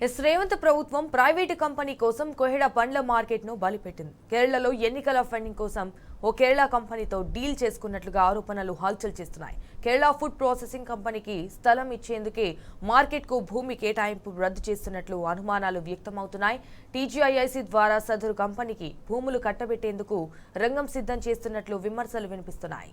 రేవంత్ ప్రభుత్వం private company కోసం కోహెడ పండ్ల మార్కెట్ను బలిపెట్టింది. కేరళలో ఎన్నికల ఫండింగ్ కోసం ఓ కేరళ కంపెనీతో డీల్ చేసుకున్నట్లుగా ఆరోపణలు హల్చల్ చేస్తున్నాయి. కేరళ ఫుడ్ ప్రాసెసింగ్ కంపెనీకి స్థలం ఇచ్చేందుకే మార్కెట్కు భూమి కేటాయింపు రద్దు చేస్తున్నట్లు అనుమానాలు వ్యక్తమవుతున్నాయి. టీజీఐఐసీ ద్వారా సదరు కంపెనీకి భూములు కట్టబెట్టేందుకు రంగం సిద్ధం చేస్తున్నట్లు విమర్శలు వినిపిస్తున్నాయి.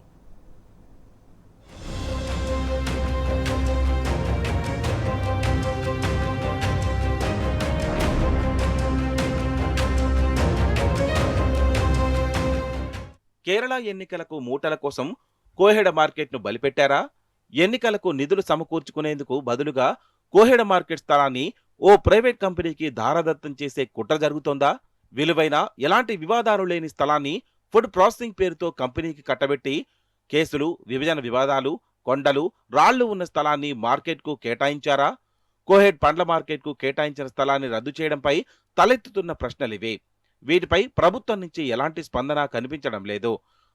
కేరళ ఎన్నికలకు మూటల కోసం కోహెడ మార్కెట్ను బలిపెట్టారా? ఎన్నికలకు నిధులు సమకూర్చుకునేందుకు బదులుగా కోహెడ మార్కెట్ స్థలాన్ని ఓ ప్రైవేట్ కంపెనీకి దారదత్తం చేసే కుట్ర జరుగుతోందా? విలువైన ఎలాంటి వివాదాలు లేని స్థలాన్ని ఫుడ్ ప్రాసెసింగ్ పేరుతో కంపెనీకి కట్టబెట్టి కేసులు, విభజన వివాదాలు, కొండలు, రాళ్లు ఉన్న స్థలాన్ని మార్కెట్కు కేటాయించారా? కోహెడ్ పండ్ల మార్కెట్కు కేటాయించిన స్థలాన్ని రద్దు చేయడంపై తలెత్తుతున్న ప్రశ్నలివే. వీటిపై ప్రభుత్వం నుంచి ఎలాంటి స్పందన కనిపించడం లేదు.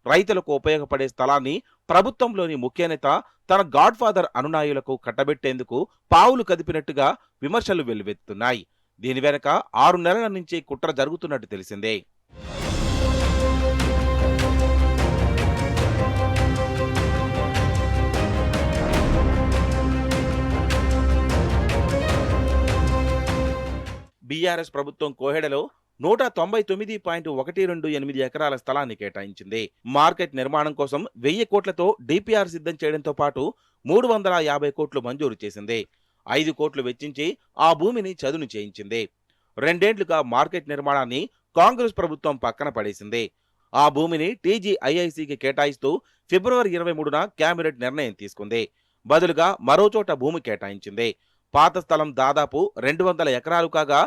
రైతులకు ఉపయోగపడే స్థలాన్ని ప్రభుత్వంలోని ముఖ్య నేత తన గాడ్ ఫాదర్ అనునాయులకు కట్టబెట్టేందుకు పావులు కదిపినట్టుగా విమర్శలు వెల్లువెత్తుతున్నాయి. దీని వెనక 6 నెలల నుంచి కుట్ర జరుగుతున్నట్టు తెలిసిందే. బీఆర్ఎస్ ప్రభుత్వం కోహెడలో 199.128 ఎకరాల స్థలాన్ని కేటాయించింది. మార్కెట్ నిర్మాణం కోసం 1000 కోట్లతో డిపిఆర్ సిద్ధం చేయడంతో పాటు 350 కోట్లు మంజూరు చేసింది. 5 కోట్లు వెచ్చించి ఆ భూమిని చదును చేయించింది. 2 ఏళ్లుగా మార్కెట్ నిర్మాణాన్ని కాంగ్రెస్ ప్రభుత్వం పక్కన పడేసింది. ఆ భూమిని టీజీఐఐసీకి కేటాయిస్తూ ఫిబ్రవరి 23న కేబినెట్ నిర్ణయం తీసుకుంది. బదులుగా మరోచోట భూమి కేటాయించింది. పాత స్థలం దాదాపు 200 ఎకరాలు కాగా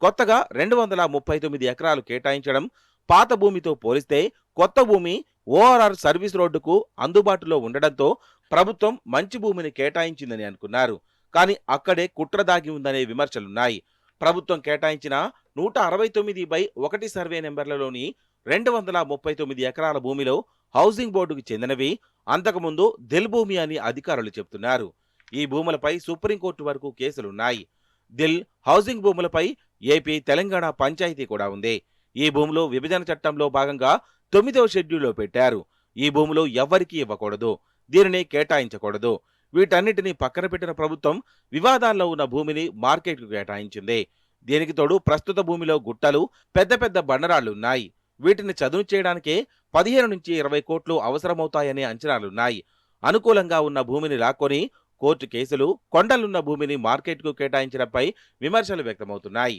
కొత్తగా 239 ఎకరాలు కేటాయించడం, పాత భూమితో పోలిస్తే కొత్త భూమి ఓఆర్ఆర్ సర్వీస్ రోడ్డుకు అందుబాటులో ఉండడంతో ప్రభుత్వం మంచి భూమిని కేటాయించిందని అనుకున్నారు. కానీ అక్కడే కుట్ర దాగి ఉందనే విమర్శలున్నాయి. ప్రభుత్వం కేటాయించిన 169/1 సర్వే నెంబర్లలోని 239 ఎకరాల భూమిలో హౌసింగ్ బోర్డుకు చెందినవి. అంతకుముందు దిల్ భూమి అని అధికారులు చెబుతున్నారు. ఈ భూములపై సుప్రీంకోర్టు వరకు కేసులున్నాయి. దిల్, హౌసింగ్ భూములపై ఏపీ, తెలంగాణ పంచాయతీ కూడా ఉంది. ఈ భూములు విభజన చట్టంలో భాగంగా 9వ షెడ్యూల్లో పెట్టారు. ఈ భూములు ఎవ్వరికీ ఇవ్వకూడదు, దీనిని కేటాయించకూడదు. వీటన్నిటినీ పక్కన పెట్టిన ప్రభుత్వం వివాదాల్లో ఉన్న భూమిని మార్కెట్కు కేటాయించింది. దీనికి తోడు ప్రస్తుత భూమిలో గుట్టలు, పెద్ద పెద్ద బండరాళ్లున్నాయి. వీటిని చదును చేయడానికే 15 నుంచి 20 కోట్లు అవసరమవుతాయనే అంచనాలున్నాయి. అనుకూలంగా ఉన్న భూమిని లాక్కొని కోర్టు కేసులు, కొండలున్న భూమిని మార్కెట్కు కేటాయించడంపై విమర్శలు వ్యక్తమవుతున్నాయి.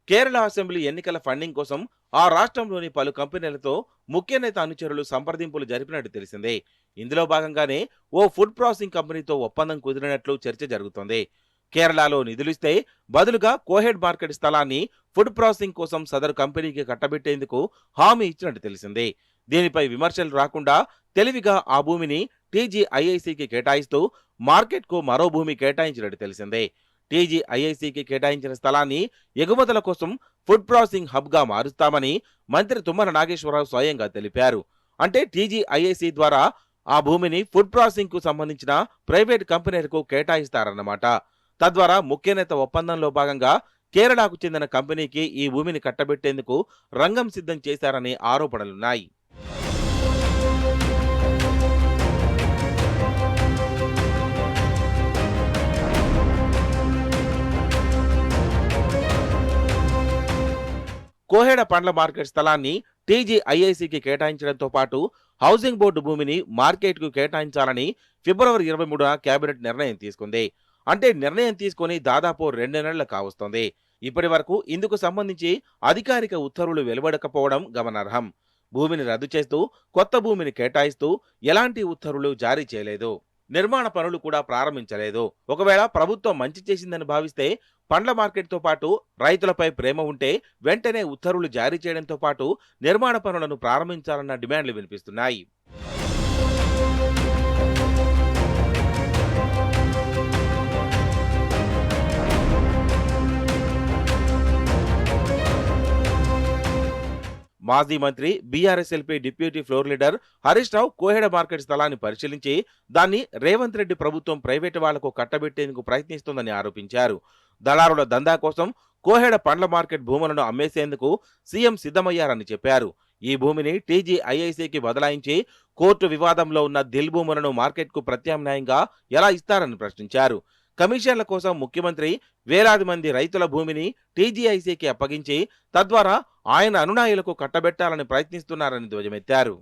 కేరళ అసెంబ్లీ ఎన్నికల ఫండింగ్ కోసం ఆ రాష్ట్రంలోని పలు కంపెనీలతో ముఖ్య నేత అనుచరులు సంప్రదింపులు జరిపినట్టు తెలిసిందే. ఇందులో భాగంగానే ఓ ఫుడ్ ప్రాసెసింగ్ కంపెనీతో ఒప్పందం కుదిరినట్లు చర్చ జరుగుతోంది. కేరళలో నిధులిస్తే బదులుగా కోహెడ్ మార్కెట్ స్థలాన్ని ఫుడ్ ప్రాసెసింగ్ కోసం సదరు కంపెనీకి కట్టబెట్టేందుకు హామీ ఇచ్చినట్టు తెలిసింది. దీనిపై విమర్శలు రాకుండా తెలివిగా ఆ భూమిని టీజీఐఐసీకి కేటాయిస్తూ మార్కెట్కు మరో భూమి కేటాయించినట్టు తెలిసిందే. టీజీఐఐసీకి కేటాయించిన స్థలాన్ని ఎగుమతుల కోసం ఫుడ్ ప్రాసెసింగ్ హబ్గా మారుస్తామని మంత్రి తుమ్మల నాగేశ్వరరావు స్వయంగా తెలిపారు. అంటే టీజీఐఐసీ ద్వారా ఆ భూమిని ఫుడ్ ప్రాసెసింగ్ కు సంబంధించిన ప్రైవేట్ కంపెనీలకు కేటాయిస్తారన్నమాట. తద్వారా ముఖ్య నేత ఒప్పందంలో భాగంగా కేరళకు చెందిన కంపెనీకి ఈ భూమిని కట్టబెట్టేందుకు రంగం సిద్ధం చేశారనే ఆరోపణలున్నాయి. కోహెడ పండ్ల మార్కెట్ స్థలాన్ని టీజీఐఐసీకి కేటాయించడంతో పాటు హౌసింగ్ బోర్డు భూమిని మార్కెట్కు కేటాయించాలని ఫిబ్రవరి 23న కేబినెట్ నిర్ణయం తీసుకుంది. అంటే నిర్ణయం తీసుకుని దాదాపు 2 నెలలు కావస్తోంది. ఇప్పటి వరకు ఇందుకు సంబంధించి అధికారిక ఉత్తర్వులు వెలువడకపోవడం గమనార్హం. భూమిని రద్దు చేస్తూ కొత్త భూమిని కేటాయిస్తూ ఎలాంటి ఉత్తర్వులు జారీ చేయలేదు. నిర్మాణ పనులు కూడా ప్రారంభించలేదు. ఒకవేళ ప్రభుత్వం మంచి చేసిందని భావిస్తే పండ్ల మార్కెట్తో పాటు రైతులపై ప్రేమ ఉంటే వెంటనే ఉత్తర్వులు జారీ చేయడంతో పాటు నిర్మాణ పనులను ప్రారంభించాలన్న డిమాండ్లు వినిపిస్తున్నాయి. మాజీ మంత్రి BRSLP deputy floor leader Harish Rao Koheda market స్థలాన్ని పరిశీలించి దాన్ని రేవంత్ రెడ్డి ప్రభుత్వం ప్రైవేటు వాళ్లకు కట్టబెట్టేందుకు ప్రయత్నిస్తోందని ఆరోపించారు. దళారుల దందా కోసం కోహెడ పండ్ల మార్కెట్ భూములను అమ్మేసేందుకు సీఎం సిద్ధమయ్యారని చెప్పారు. ఈ భూమిని టీజీఐఐసీకి బదలాయించి కోర్టు వివాదంలో ఉన్న దిల్ భూములను మార్కెట్కు ప్రత్యామ్నాయంగా ఎలా ఇస్తారని ప్రశ్నించారు. కమిషన్ల కోసం ముఖ్యమంత్రి వేలాది మంది రైతుల భూమిని టీజీఐసీకి అప్పగించి తద్వారా ఆయన అనునాయులకు కట్టబెట్టాలని ప్రయత్నిస్తున్నారని ధ్వజమెత్తారు.